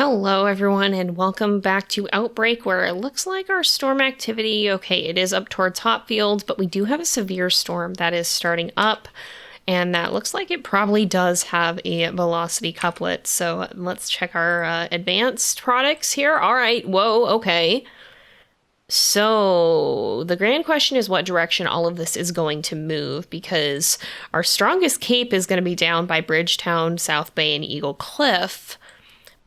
Hello everyone and welcome back to Outbreak, where it looks like our storm activity, okay, it is up towards Hopfield, but we do have a severe storm that is starting up, and that looks like it probably does have a velocity couplet. So let's check our advanced products here. All right, whoa, okay. So the grand question is what direction all of this is going to move, because our strongest cape is going to be down by Bridgetown, South Bay, and Eagle Cliff.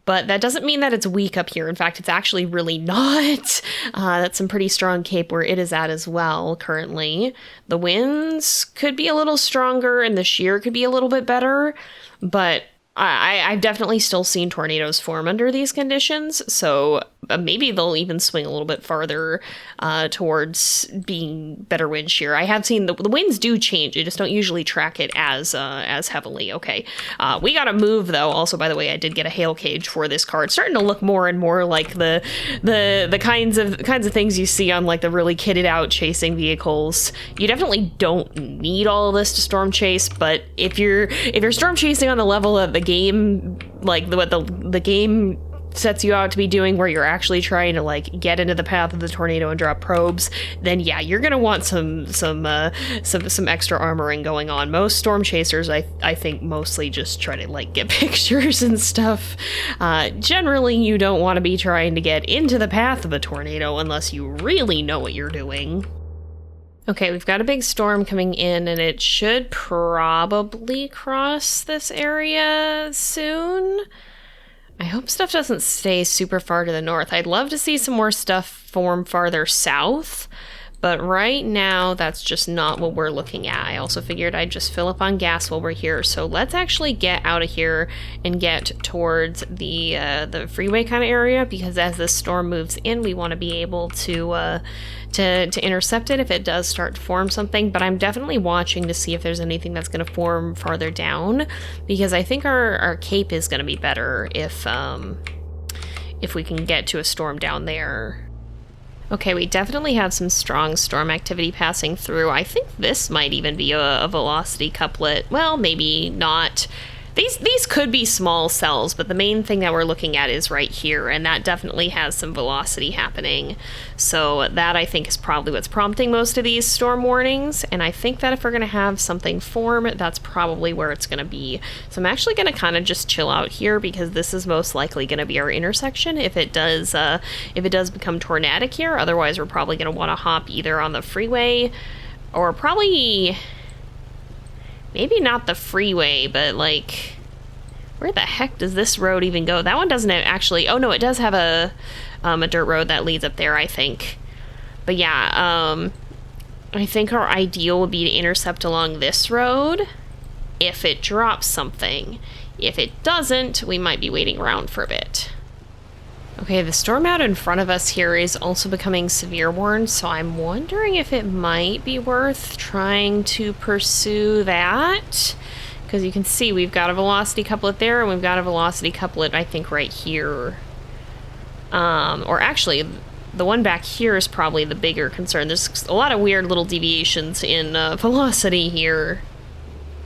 But that doesn't mean that it's weak up here. In fact, it's actually really not. That's some pretty strong cape where it is at as well currently. The winds could be a little stronger and the shear could be a little bit better, but I've definitely still seen tornadoes form under these conditions, so maybe they'll even swing a little bit farther towards being better wind shear. I have seen the winds do change. I just don't usually track it as heavily. Okay, we gotta move though. Also, by the way, I did get a hail cage for this car. It's starting to look more and more like the kinds of things you see on like the really kitted out chasing vehicles. You definitely don't need all of this to storm chase, but if you're storm chasing on the level of the game, like what the game sets you out to be doing, where you're actually trying to like get into the path of the tornado and drop probes, then yeah, you're gonna want some extra armoring going on. Most storm chasers, I think, mostly just try to like get pictures and stuff. Generally, you don't want to be trying to get into the path of a tornado unless you really know what you're doing. Okay, we've got a big storm coming in, and it should probably cross this area soon. I hope stuff doesn't stay super far to the north. I'd love to see some more stuff form farther south, but right now that's just not what we're looking at. I also figured I'd just fill up on gas while we're here, so let's actually get out of here and get towards the freeway kind of area, because as this storm moves in, we want to be able to intercept it if it does start to form something. But I'm definitely watching to see if there's anything that's going to form farther down, because I think our cape is going to be better if we can get to a storm down there. Okay, we definitely have some strong storm activity passing through. I think this might even be a velocity couplet. Well, maybe not. These could be small cells, but the main thing that we're looking at is right here, and that definitely has some velocity happening. So that, I think, is probably what's prompting most of these storm warnings, and I think that if we're going to have something form, that's probably where it's going to be. So I'm actually going to kind of just chill out here, because this is most likely going to be our intersection if it does become tornadic here. Otherwise, we're probably going to want to hop either on the freeway, or probably... maybe not the freeway, but like, where the heck does this road even go? That one doesn't actually, oh no, it does have a dirt road that leads up there, I think. But yeah, I think our ideal would be to intercept along this road if it drops something. If it doesn't, we might be waiting around for a bit. Okay, the storm out in front of us here is also becoming severe warned, so I'm wondering if it might be worth trying to pursue that. Because you can see we've got a velocity couplet there, and we've got a velocity couplet, I think, right here. Or actually, the one back here is probably the bigger concern. There's a lot of weird little deviations in velocity here.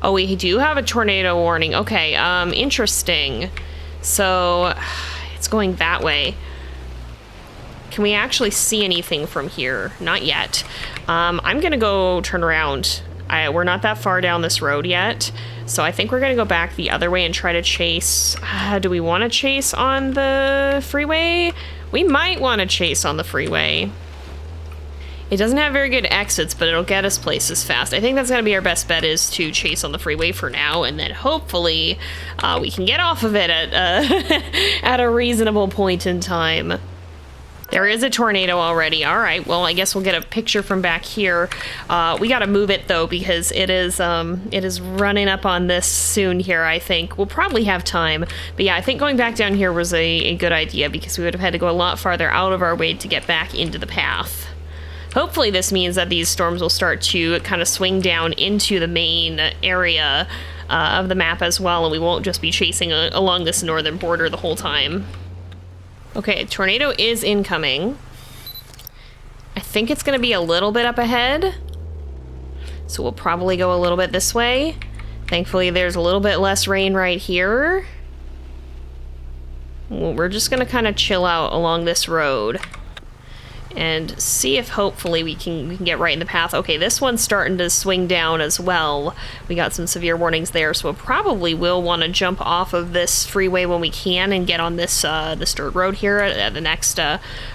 Oh, we do have a tornado warning. Okay, interesting. So... it's going that way. Can we actually see anything from here? Not yet. I'm gonna go turn around. We're not that far down this road yet, so I think we're gonna go back the other way and try to chase. Do we want to chase on the freeway? We might want to chase on the freeway. It doesn't have very good exits, but it'll get us places fast. I think that's gonna be our best bet, is to chase on the freeway for now, and then hopefully we can get off of it at at a reasonable point in time. There is a tornado already. All right, well, I guess we'll get a picture from back here. We gotta move it though, because it is running up on this soon here, I think. We'll probably have time. But yeah, I think going back down here was a good idea, because we would have had to go a lot farther out of our way to get back into the path. Hopefully this means that these storms will start to kind of swing down into the main area of the map as well, and we won't just be chasing along this northern border the whole time. Okay, tornado is incoming. I think it's going to be a little bit up ahead, so we'll probably go a little bit this way. Thankfully, there's a little bit less rain right here. Well, we're just gonna kind of chill out along this road and see if hopefully we can get right in the path. Okay, this one's starting to swing down as well. We got some severe warnings there, so we probably will want to jump off of this freeway when we can and get on this this dirt road here at the next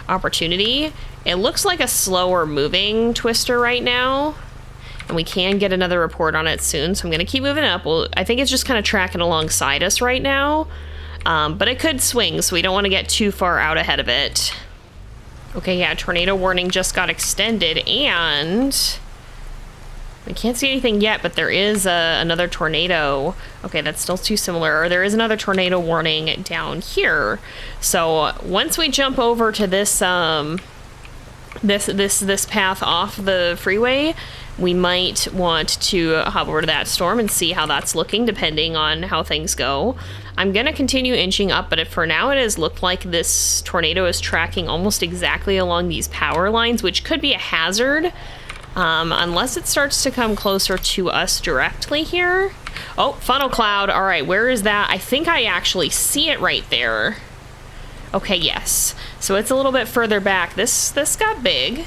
opportunity. It looks like a slower moving twister right now, and we can get another report on it soon, so I'm gonna keep moving up. Well, I think it's just kind of tracking alongside us right now, but it could swing, so we don't want to get too far out ahead of it. Okay, yeah, tornado warning just got extended, and we can't see anything yet, but there is another tornado. Okay, that's still too similar. There is another tornado warning down here. So once we jump over to this this path off the freeway, we might want to hop over to that storm and see how that's looking, depending on how things go. I'm going to continue inching up, but for now it has looked like this tornado is tracking almost exactly along these power lines, which could be a hazard, unless it starts to come closer to us directly here. Oh, funnel cloud. All right, where is that? I think I actually see it right there. Okay, yes. So it's a little bit further back. This got big.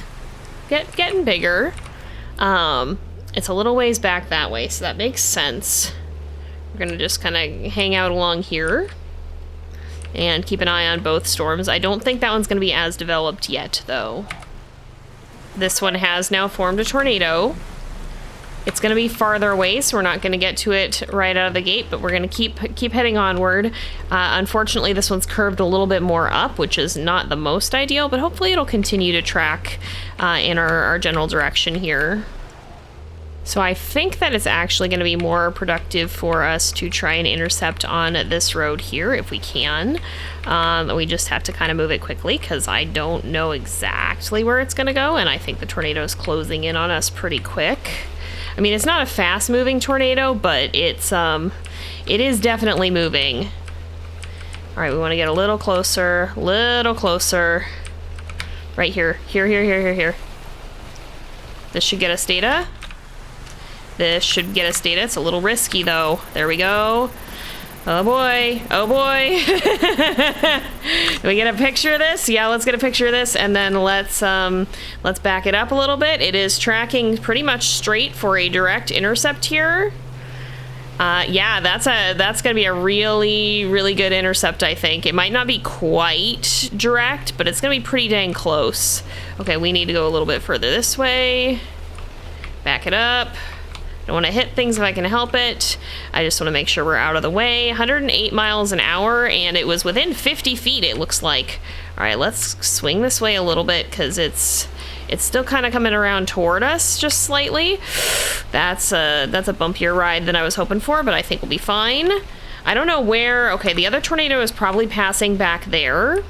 Getting bigger. It's a little ways back that way, so that makes sense. We're gonna just kind of hang out along here and keep an eye on both storms. I don't think that one's gonna be as developed yet, though. This one has now formed a tornado. It's gonna be farther away, so we're not gonna get to it right out of the gate, but we're gonna keep heading onward. Unfortunately, this one's curved a little bit more up, which is not the most ideal, but hopefully it'll continue to track in our general direction here. So I think that it's actually going to be more productive for us to try and intercept on this road here if we can. We just have to kind of move it quickly because I don't know exactly where it's going to go, and I think the tornado is closing in on us pretty quick. I mean, it's not a fast-moving tornado, but it is definitely moving. All right, we want to get a little closer, Right here. Here. This should get us data. It's a little risky, though. There we go. Oh boy. Do we get a picture of this? Yeah, let's get a picture of this, and then let's back it up a little bit. It is tracking pretty much straight for a direct intercept here. Yeah, that's gonna be a really, really good intercept, I think. It might not be quite direct, but it's gonna be pretty dang close. Okay, we need to go a little bit further this way. Back it up. Don't want to hit things if I can help it. I just want to make sure we're out of the way. 108 miles an hour, and it was within 50 feet, it looks like. All right, let's swing this way a little bit because it's still kind of coming around toward us just slightly. That's a bumpier ride than I was hoping for, but I think we'll be fine. I don't know where. Okay, the other tornado is probably passing back there.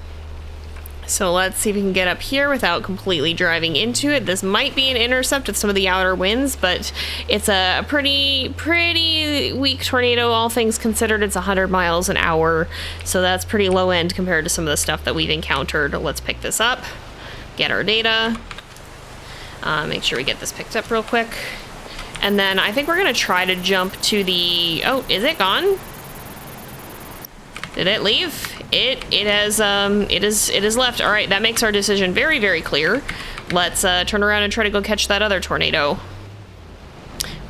So let's see if we can get up here without completely driving into it. This might be an intercept with some of the outer winds, but it's a pretty weak tornado, all things considered. It's 100 miles an hour, so that's pretty low end compared to some of the stuff that we've encountered. Let's pick this up, get our data, make sure we get this picked up real quick, and then I think we're gonna try to jump to the... Oh, is it gone? Did it leave? It has left. All right, that makes our decision very, very clear. Let's turn around and try to go catch that other tornado.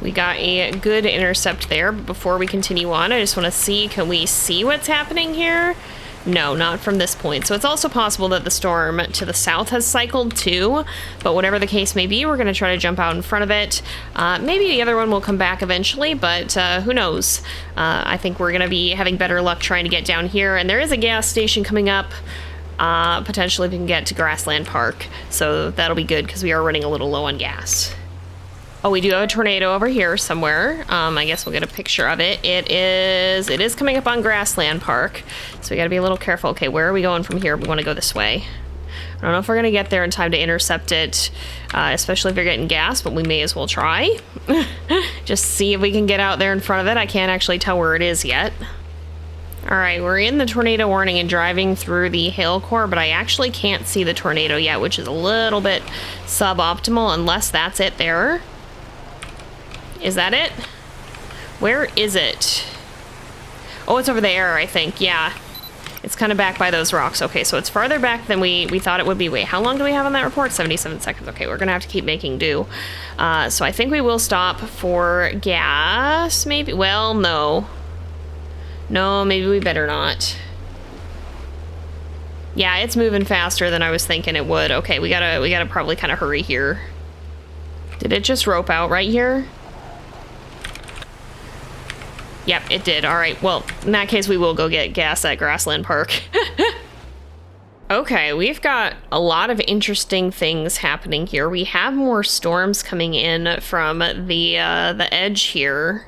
We got a good intercept there, but before we continue on, I just want to see, can we see what's happening here? No, not from this point. So it's also possible that the storm to the south has cycled too, but whatever the case may be, we're going to try to jump out in front of it. Maybe the other one will come back eventually, but who knows? I think we're going to be having better luck trying to get down here, and there is a gas station coming up. Potentially we can get to Grassland Park, so that'll be good because we are running a little low on gas. Oh, we do have a tornado over here somewhere. I guess we'll get a picture of it. It is coming up on Grassland Park, so we gotta be a little careful. Okay, where are we going from here? We want to go this way. I don't know if we're gonna get there in time to intercept it, especially if you're getting gas, but we may as well try. Just see if we can get out there in front of it. I can't actually tell where it is yet. All right, we're in the tornado warning and driving through the hail core, but I actually can't see the tornado yet, which is a little bit suboptimal, unless that's it there. Is that it? Where is it? Oh, it's over there, I think. Yeah. It's kind of back by those rocks. Okay, so it's farther back than we thought it would be. Wait, how long do we have on that report? 77 seconds. Okay, we're gonna have to keep making do. So I think we will stop for gas, maybe? Well, no. No, maybe we better not. Yeah, it's moving faster than I was thinking it would. Okay, we gotta probably kind of hurry here. Did it just rope out right here? Yep, it did. All right, well, in that case, we will go get gas at Grassland Park. Okay, we've got a lot of interesting things happening here. We have more storms coming in from the edge here.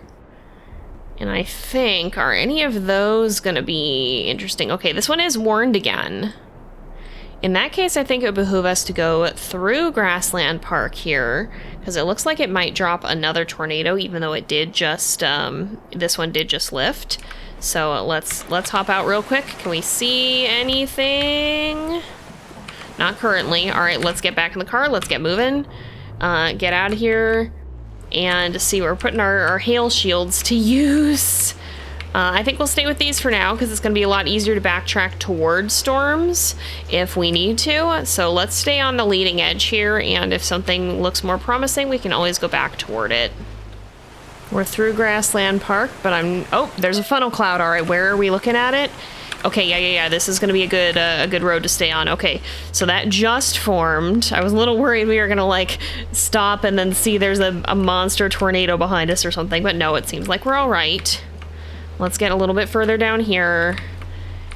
And I think, are any of those gonna be interesting? Okay, this one is warned again. In that case, I think it would behoove us to go through Grassland Park here, because it looks like it might drop another tornado, even though it did just, this one did just lift. So let's hop out real quick. Can we see anything? Not currently. All right, let's get back in the car. Let's get moving. Get out of here and see, we're putting our hail shields to use. I think we'll stay with these for now because it's going to be a lot easier to backtrack towards storms if we need to. So let's stay on the leading edge here, and if something looks more promising, we can always go back toward it. We're through Grassland Park, but oh, there's a funnel cloud. All right, where are we looking at it? Okay, yeah. This is going to be a good road to stay on. Okay, so that just formed. I was a little worried we were going to like stop and then see there's a monster tornado behind us or something, but no, it seems like we're all right. Let's get a little bit further down here,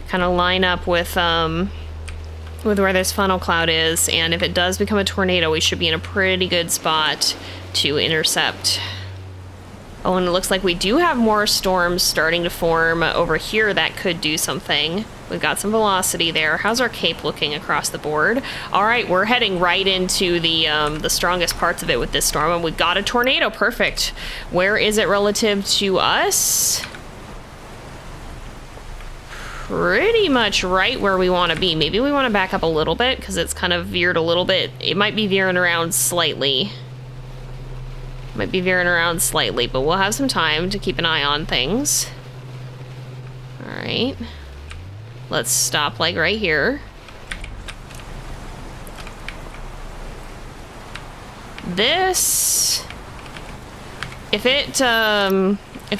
kind of line up with where this funnel cloud is, and if it does become a tornado, we should be in a pretty good spot to intercept. Oh, and it looks like we do have more storms starting to form over here that could do something. We've got some velocity there. How's our cape looking across the board? All right, we're heading right into the strongest parts of it with this storm, and we've got a tornado. Perfect. Where is it relative to us? Pretty much right where we want to be. Maybe we want to back up a little bit because it's kind of veered a little bit. It might be veering around slightly. But we'll have some time to keep an eye on things. All right. Let's stop like right here. This, if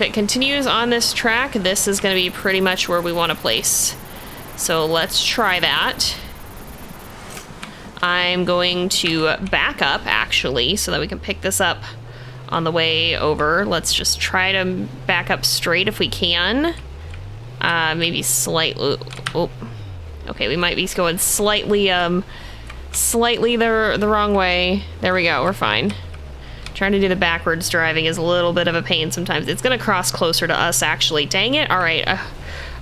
it continues on this track, this is going to be pretty much where we want to place. So let's try that. I'm going to back up, actually, so that we can pick this up on the way over. Let's just try to back up straight if we can. Maybe slightly... Oh. Okay, we might be going slightly the wrong way. There we go, we're fine. Trying to do the backwards driving is a little bit of a pain sometimes. It's gonna cross closer to us, actually. Dang it. All right.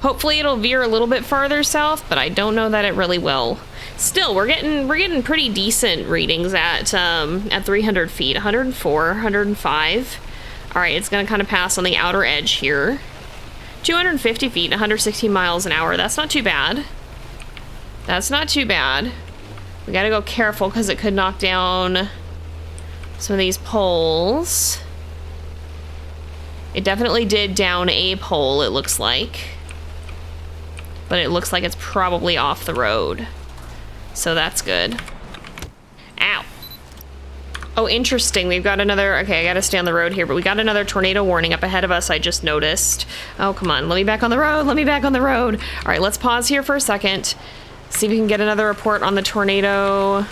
Hopefully it'll veer a little bit farther south, but I don't know that it really will. Still, we're getting pretty decent readings at 300 feet, 104, 105. All right, it's gonna kind of pass on the outer edge here. 250 feet, 116 miles an hour. That's not too bad. That's not too bad. We gotta go careful because it could knock down some of these poles. It definitely did down a pole, it looks like. But it looks like it's probably off the road. So that's good. Ow. Oh, interesting. We've got another... Okay, I gotta stay on the road here, but we got another tornado warning up ahead of us, I just noticed. Oh, come on. Let me back on the road. Let me back on the road. All right, let's pause here for a second. See if we can get another report on the tornado.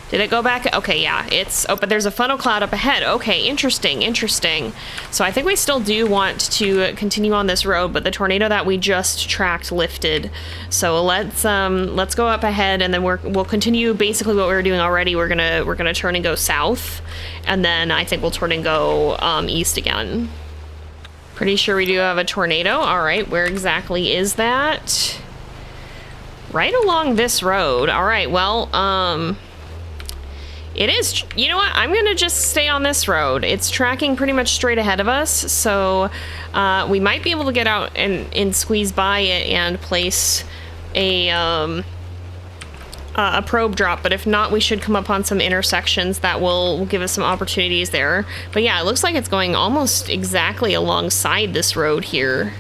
Did it go back? Okay, yeah, it's... Oh, but there's a funnel cloud up ahead. Okay, interesting. So I think we still do want to continue on this road, but the tornado that we just tracked lifted. So let's go up ahead, and then we'll continue basically what we were doing already. We're gonna turn and go south, and then I think we'll turn and go east again. Pretty sure we do have a tornado. All right, where exactly is that? Right along this road. All right, well, it is, you know what, I'm gonna just stay on this road. It's tracking pretty much straight ahead of us, so we might be able to get out and squeeze by it and place a probe drop, but if not, we should come upon some intersections that will give us some opportunities there. But yeah, it looks like it's going almost exactly alongside this road here,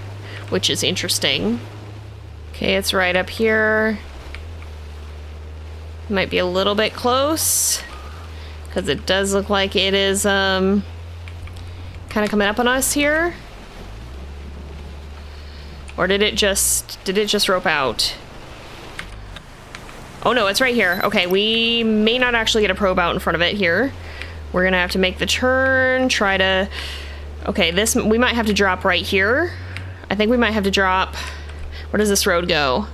which is interesting. Okay, it's right up here. Might be a little bit close, because it does look like it is kind of coming up on us here. Or did it just rope out? Oh no, it's right here. Okay, we may not actually get a probe out in front of it here. We're gonna have to make the turn, try to... Okay, we might have to drop right here. I think we might have to drop... Where does this road go?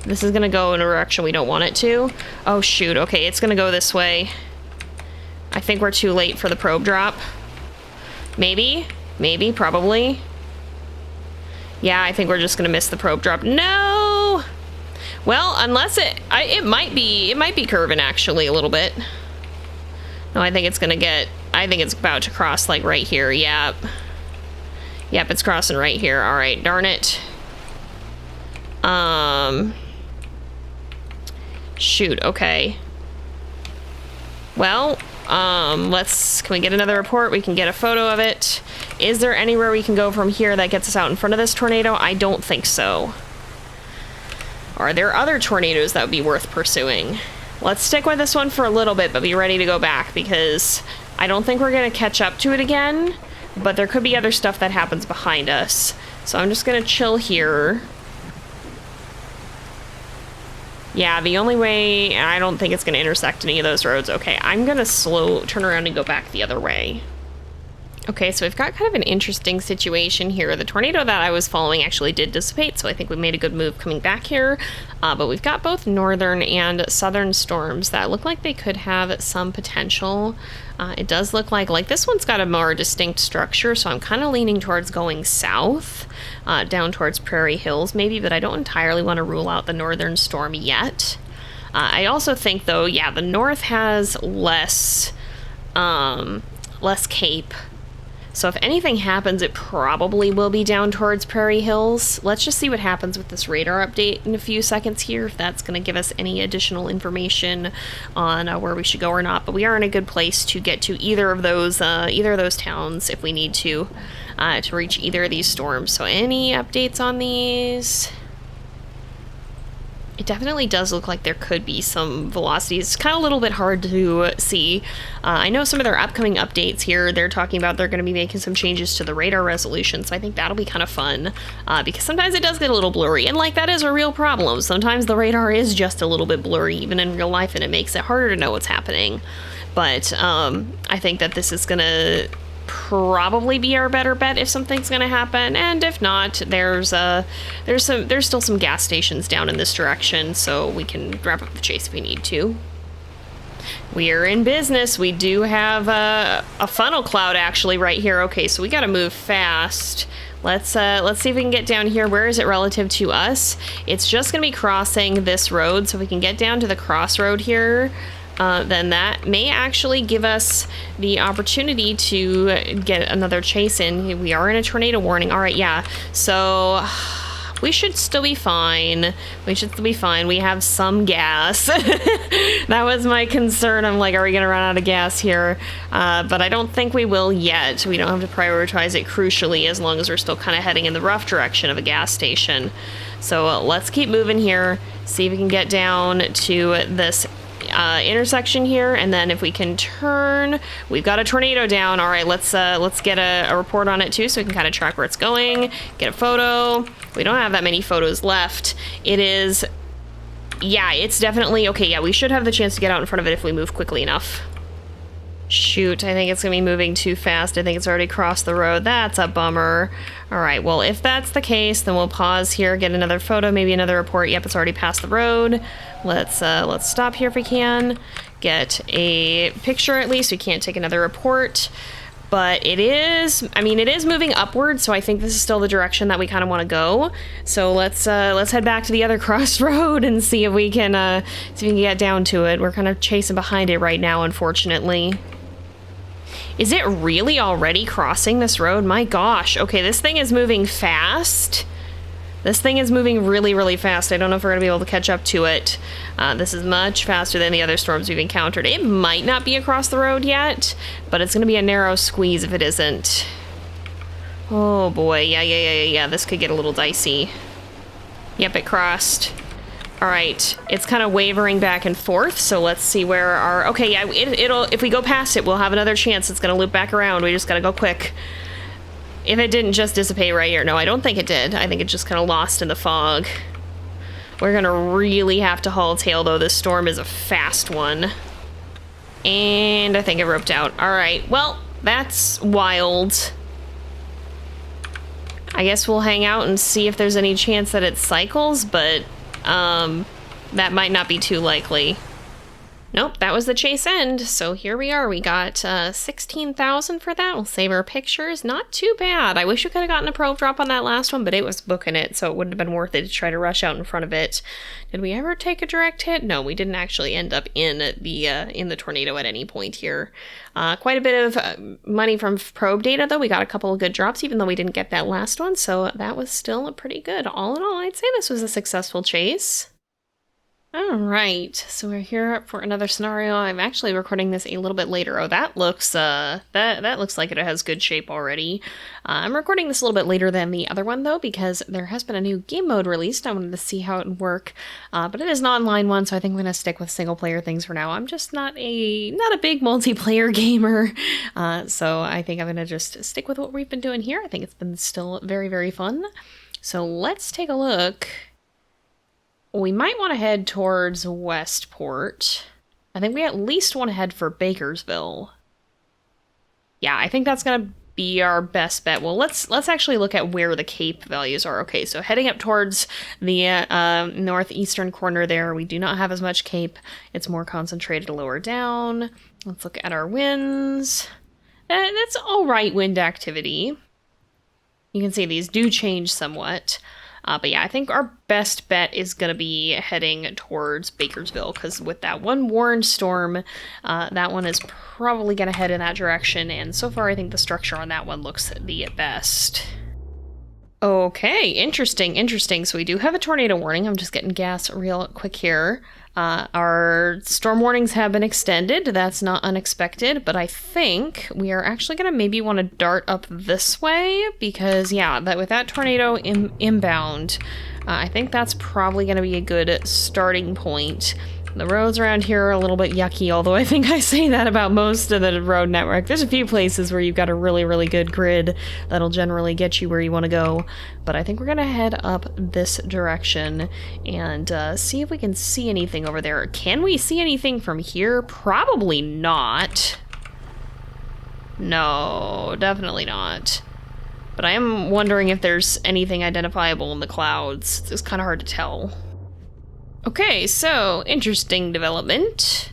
This is gonna go in a direction we don't want it to. Oh shoot, okay, it's gonna go this way. I think we're too late for the probe drop. Maybe, probably. Yeah, I think we're just gonna miss the probe drop. No! Well, unless it might be curving actually a little bit. No, I think it's about to cross like right here. Yep, it's crossing right here. All right, darn it. Shoot, okay. Well, can we get another report? We can get a photo of it. Is there anywhere we can go from here that gets us out in front of this tornado? I don't think so. Are there other tornadoes that would be worth pursuing? Let's stick with this one for a little bit, but be ready to go back, because I don't think we're gonna catch up to it again, but there could be other stuff that happens behind us. So I'm just gonna chill here. Yeah, the only way, I don't think it's gonna intersect any of those roads. Okay, I'm gonna turn around and go back the other way. Okay, so we've got kind of an interesting situation here. The tornado that I was following actually did dissipate, so I think we made a good move coming back here. But we've got both northern and southern storms that look like they could have some potential. It does look like this one's got a more distinct structure, so I'm kind of leaning towards going south, down towards Prairie Hills maybe, but I don't entirely want to rule out the northern storm yet. I also think, though, yeah, the north has less cape. So if anything happens, it probably will be down towards Prairie Hills. Let's just see what happens with this radar update in a few seconds here, if that's going to give us any additional information on where we should go or not. But we are in a good place to get to either of those towns if we need to reach either of these storms. So any updates on these? It definitely does look like there could be some velocities. It's kind of a little bit hard to see. I know some of their upcoming updates here, they're talking about they're going to be making some changes to the radar resolution, so I think that'll be kind of fun, because sometimes it does get a little blurry, and that is a real problem. Sometimes the radar is just a little bit blurry, even in real life, and it makes it harder to know what's happening. But I think that this is going to probably be our better bet if something's gonna happen, and if not, there's still some gas stations down in this direction, so we can wrap up the chase if we need to. We are in business. We do have a funnel cloud actually right here. Okay, so we gotta move fast. Let's see if we can get down here. Where is it relative to us? It's just gonna be crossing this road, so if we can get down to the crossroad here, then that may actually give us the opportunity to get another chase in. We are in a tornado warning. All right, yeah. So we should still be fine. We have some gas. That was my concern. I'm like, are we gonna run out of gas here? But I don't think we will yet. We don't have to prioritize it crucially, as long as we're still kind of heading in the rough direction of a gas station. So let's keep moving here. See if we can get down to this intersection here, and then if we can turn, we've got a tornado down. All right, let's get a report on it too, so we can kind of track where it's going, get a photo. We don't have that many photos left. It's definitely okay. Yeah, we should have the chance to get out in front of it if we move quickly enough. Shoot, I think it's gonna be moving too fast. I think it's already crossed the road. That's a bummer. All right, well, if that's the case, then we'll pause here, get another photo, maybe another report. Yep, it's already past the road. Let's stop here if we can. Get a picture at least. We can't take another report. But it is moving upward, so I think this is still the direction that we kind of want to go. So let's head back to the other crossroad and see if we can get down to it. We're kind of chasing behind it right now, unfortunately. Is it really already crossing this road? My gosh. Okay, this thing is moving fast. This thing is moving really, really fast. I don't know if we're going to be able to catch up to it. This is much faster than the other storms we've encountered. It might not be across the road yet, but it's going to be a narrow squeeze if it isn't. Oh boy, yeah. This could get a little dicey. Yep, it crossed. All right, it's kind of wavering back and forth, so let's see where our... Okay, yeah, it'll... If we go past it, we'll have another chance. It's gonna loop back around. We just gotta go quick. If it didn't just dissipate right here. No, I don't think it did. I think it just kind of lost in the fog. We're gonna really have to haul tail, though. This storm is a fast one. And I think it roped out. All right, well, that's wild. I guess we'll hang out and see if there's any chance that it cycles, but that might not be too likely. Nope, that was the chase end. So here we are. We got 16,000 for that. We'll save our pictures. Not too bad. I wish we could have gotten a probe drop on that last one, but it was booking it, so it wouldn't have been worth it to try to rush out in front of it. Did we ever take a direct hit? No, we didn't actually end up in the tornado at any point here. Quite a bit of money from probe data, though. We got a couple of good drops, even though we didn't get that last one, so that was still pretty good. All in all, I'd say this was a successful chase. All right, so we're here for another scenario. I'm actually recording this a little bit later. Oh, that looks that looks like it has good shape already. I'm recording this a little bit later than the other one, though, because there has been a new game mode released. I wanted to see how it would work, but it is an online one, so I think I'm gonna stick with single player things for now. I'm just not a big multiplayer gamer, so I think I'm gonna just stick with what we've been doing here. I think it's been still very, very fun. So let's take a look. We might want to head towards Westport. I think we at least want to head for Bakersville. Yeah, I think that's going to be our best bet. Well, let's actually look at where the Cape values are. Okay, so heading up towards the northeastern corner there, we do not have as much Cape. It's more concentrated lower down. Let's look at our winds. That's all right wind activity. You can see these do change somewhat. But yeah, I think our best bet is going to be heading towards Bakersville, because with that one warned storm, that one is probably going to head in that direction, and so far I think the structure on that one looks the best. Okay, interesting. So we do have a tornado warning. I'm just getting gas real quick here. Our storm warnings have been extended. That's not unexpected, but I think we are actually going to maybe want to dart up this way because, yeah, with that tornado inbound, I think that's probably going to be a good starting point. The roads around here are a little bit yucky, although I think I say that about most of the road network. There's a few places where you've got a really, really good grid that'll generally get you where you want to go. But I think we're going to head up this direction and see if we can see anything over there. Can we see anything from here? Probably not. No, definitely not. But I am wondering if there's anything identifiable in the clouds. It's kind of hard to tell. Okay, so interesting development.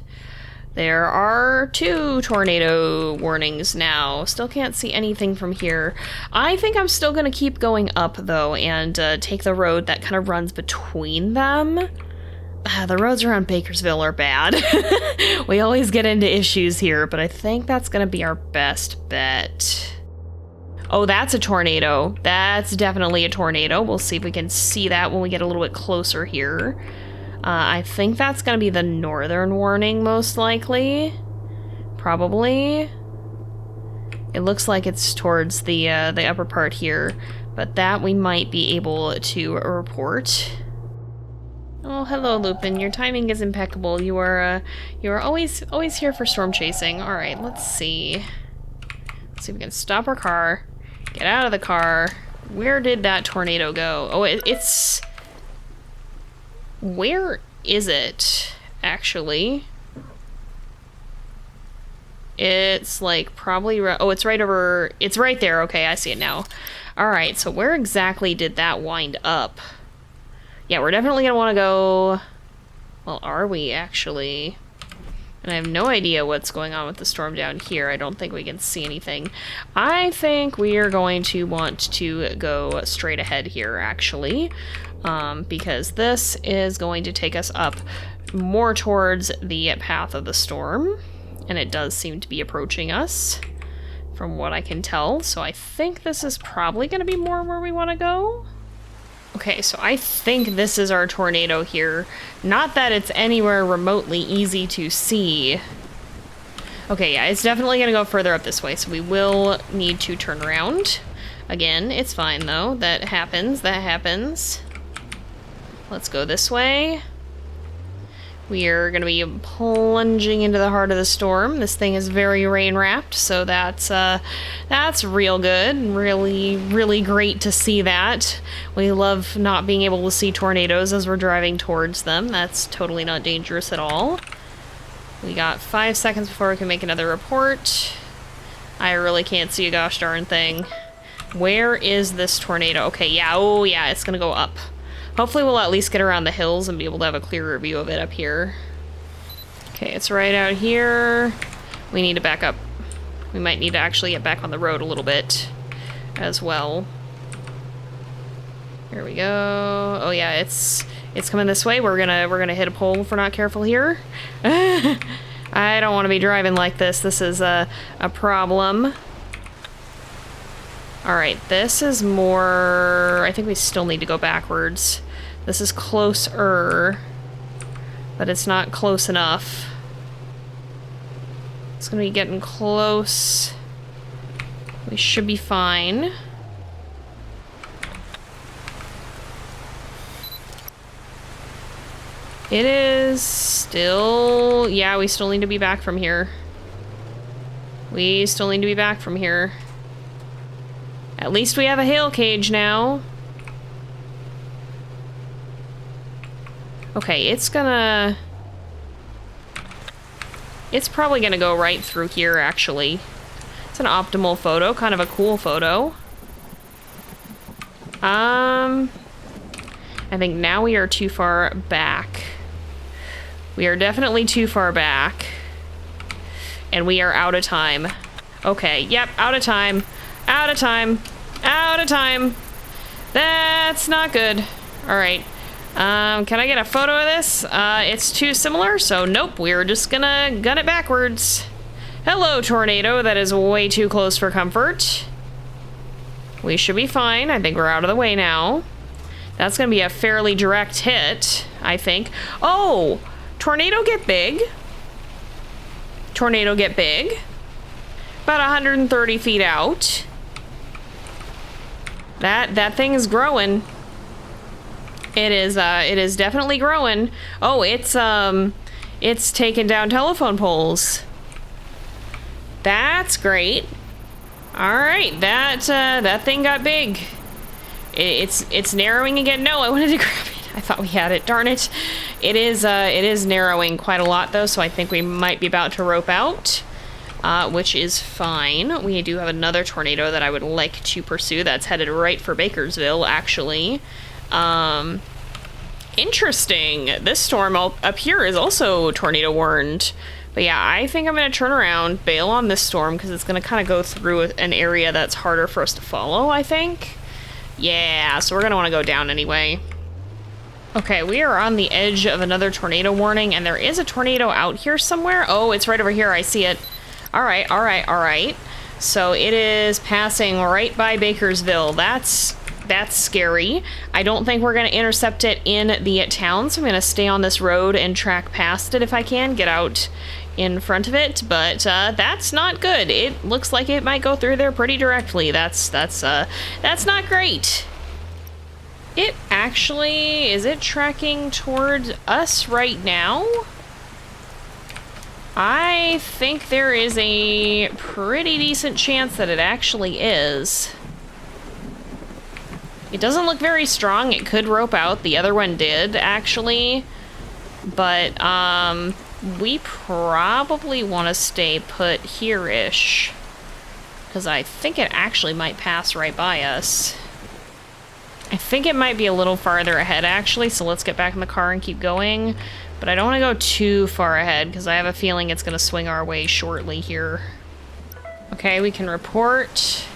There are 2 tornado warnings now. Still can't see anything from here. I think I'm still going to keep going up, though, and take the road that kind of runs between them. The roads around Bakersville are bad. We always get into issues here, but I think that's going to be our best bet. Oh, that's a tornado. That's definitely a tornado. We'll see if we can see that when we get a little bit closer here. I think that's going to be the northern warning, most likely. Probably. It looks like it's towards the upper part here, but that we might be able to report. Oh, hello, Lupin. Your timing is impeccable. You are always here for storm chasing. All right, let's see. Let's see if we can stop our car. Get out of the car. Where did that tornado go? Oh, it's... Where is it, actually? It's like probably... Oh, it's right over... It's right there. Okay, I see it now. Alright, so where exactly did that wind up? Yeah, we're definitely going to want to go... Well, are we, actually? And I have no idea what's going on with the storm down here. I don't think we can see anything. I think we are going to want to go straight ahead here, actually. Because this is going to take us up more towards the path of the storm. And it does seem to be approaching us, from what I can tell. So I think this is probably going to be more where we want to go. Okay, so I think this is our tornado here. Not that it's anywhere remotely easy to see. Okay, yeah, it's definitely going to go further up this way, so we will need to turn around. Again, it's fine, though. That happens. Let's go this way. We are going to be plunging into the heart of the storm. This thing is very rain-wrapped, so that's real good. Really, really great to see that. We love not being able to see tornadoes as we're driving towards them. That's totally not dangerous at all. We got 5 seconds before we can make another report. I really can't see a gosh darn thing. Where is this tornado? Okay, yeah, oh yeah, it's gonna go up. Hopefully we'll at least get around the hills and be able to have a clearer view of it up here. Okay, it's right out here. We need to back up. We might need to actually get back on the road a little bit as well. Here we go. Oh yeah, it's coming this way. We're gonna hit a pole if we're not careful here. I don't want to be driving like this. This is a problem. Alright, this is more... I think we still need to go backwards. This is closer, but it's not close enough. It's gonna be getting close. We should be fine. It is still... yeah, we still need to be back from here. We still need to be back from here. At least we have a hail cage now. Okay, it's probably gonna go right through here, actually. It's an optimal photo, kind of a cool photo. I think now we are too far back. We are definitely too far back. And we are out of time. Okay, yep, out of time. Out of time. Out of time. That's not good. Alright. Can I get a photo of this? It's too similar, so nope. We're just gonna gun it backwards. Hello, tornado. That is way too close for comfort. We should be fine. I think we're out of the way now. That's gonna be a fairly direct hit, I think. Oh! Tornado get big. Tornado get big. About 130 feet out. That thing is growing. It is definitely growing. Oh, it's taking down telephone poles. That's great. All right, that thing got big. It's narrowing again. No, I wanted to grab it. I thought we had it. Darn it. It is narrowing quite a lot though, so I think we might be about to rope out. Which is fine. We do have another tornado that I would like to pursue that's headed right for Bakersville, actually. Interesting. This storm up here is also tornado warned. But yeah, I think I'm going to turn around, bail on this storm, because it's going to kind of go through an area that's harder for us to follow, I think. Yeah, so we're going to want to go down anyway. Okay, we are on the edge of another tornado warning, and there is a tornado out here somewhere. Oh, it's right over here. I see it. Alright, alright, alright. So it is passing right by Bakersville. That's scary. I don't think we're going to intercept it in the town, so I'm going to stay on this road and track past it if I can, get out in front of it, but that's not good. It looks like it might go through there pretty directly. That's not great. It actually, is it tracking toward us right now? I think there is a pretty decent chance that it actually is. It doesn't look very strong. It could rope out. The other one did, actually. But, we probably want to stay put here-ish. Because I think it actually might pass right by us. I think it might be a little farther ahead, actually, so let's get back in the car and keep going. But I don't want to go too far ahead, because I have a feeling it's going to swing our way shortly here. Okay, we can report.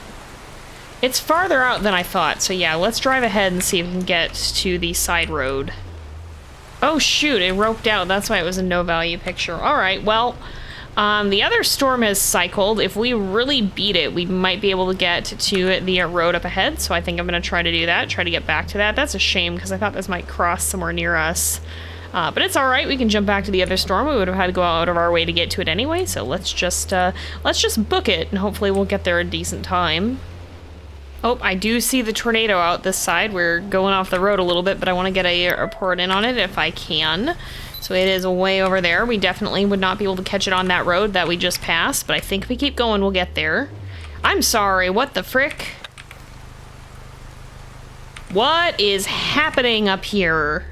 It's farther out than I thought, so yeah, let's drive ahead and see if we can get to the side road. Oh shoot, it roped out. That's why it was a no-value picture. Alright, well, the other storm has cycled. If we really beat it, we might be able to get to the road up ahead, so I think I'm going to try to do that, try to get back to that. That's a shame, because I thought this might cross somewhere near us. But it's alright, we can jump back to the other storm. We would have had to go out of our way to get to it anyway, so let's just book it, and hopefully we'll get there in decent time. Oh, I do see the tornado out this side. We're going off the road a little bit, but I want to get a report in on it if I can. So it is way over there. We definitely would not be able to catch it on that road that we just passed, but I think if we keep going, we'll get there. I'm sorry, what the frick? What is happening up here?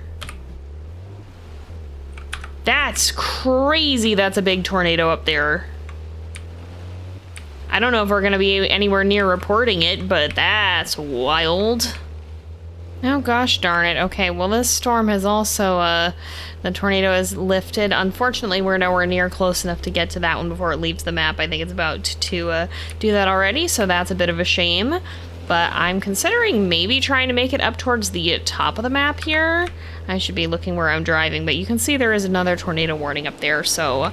That's crazy. That's a big tornado up there. I don't know if we're going to be anywhere near reporting it, but that's wild. Oh, gosh darn it. Okay, well, this storm has also, the tornado has lifted. Unfortunately, we're nowhere near close enough to get to that one before it leaves the map. I think it's about to do that already, so that's a bit of a shame. But I'm considering maybe trying to make it up towards the top of the map here. I should be looking where I'm driving, but you can see there is another tornado warning up there, so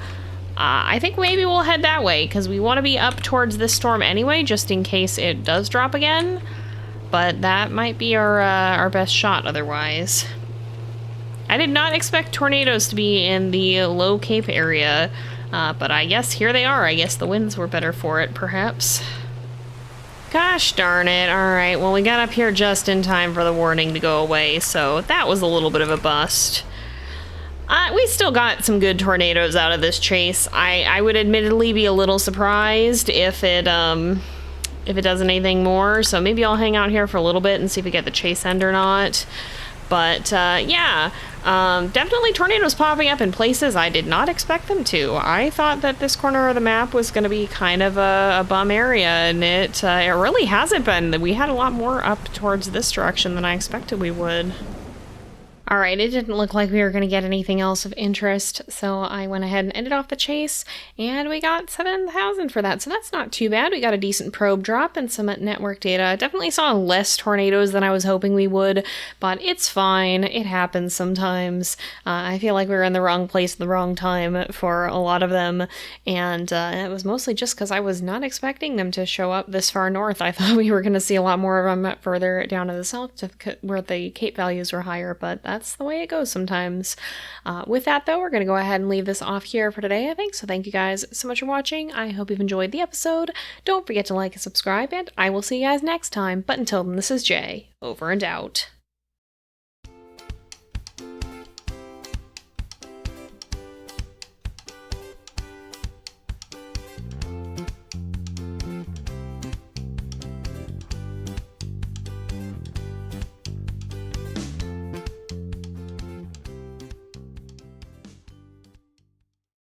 I think maybe we'll head that way, because we want to be up towards this storm anyway, just in case it does drop again. But that might be our best shot otherwise. I did not expect tornadoes to be in the Low Cape area, but I guess here they are. I guess the winds were better for it, perhaps. Gosh darn it. Alright, well, we got up here just in time for the warning to go away, so that was a little bit of a bust. We still got some good tornadoes out of this chase. I would admittedly be a little surprised if it does anything more, so maybe I'll hang out here for a little bit and see if we get the chase end or not. But yeah, definitely tornadoes popping up in places I did not expect them to. I thought that this corner of the map was going to be kind of a bum area, and it really hasn't been. We had a lot more up towards this direction than I expected we would. Alright, it didn't look like we were going to get anything else of interest, so I went ahead and ended off the chase, and we got 7,000 for that, so that's not too bad. We got a decent probe drop and some network data. Definitely saw less tornadoes than I was hoping we would, but it's fine. It happens sometimes. I feel like we were in the wrong place at the wrong time for a lot of them, and it was mostly just because I was not expecting them to show up this far north. I thought we were going to see a lot more of them further down to the south where the Cape values were higher, but that's the way it goes sometimes. With that, though, we're going to go ahead and leave this off here for today, I think. So thank you guys so much for watching. I hope you've enjoyed the episode. Don't forget to like and subscribe, and I will see you guys next time. But until then, this is Jay, over and out.